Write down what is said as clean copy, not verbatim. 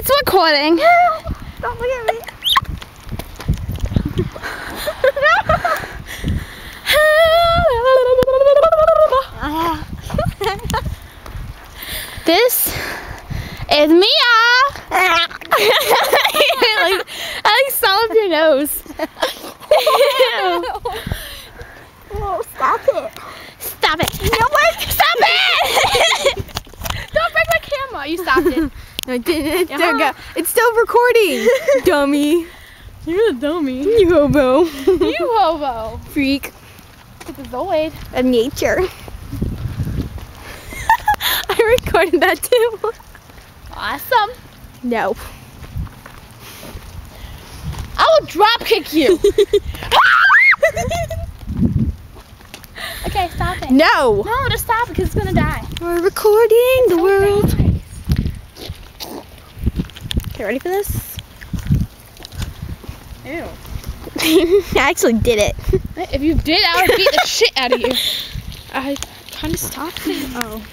It's recording. Don't look at me. This is Mia. I saw up your nose. Oh, stop it. Stop it. No, wait. Stop it. Don't break my camera. You stopped it. No, I didn't. It's still recording. Dummy. You're a dummy. You hobo. You hobo. Freak. It's a Zoid. Of nature. I recorded that too. Awesome. No. I will drop kick you. Okay, stop it. No. No, just stop it because it's gonna die. We're recording the world. Nice. Okay, ready for this? Ew. I actually did it. If you did, I would beat the shit out of you. I kind of stopped it. Oh.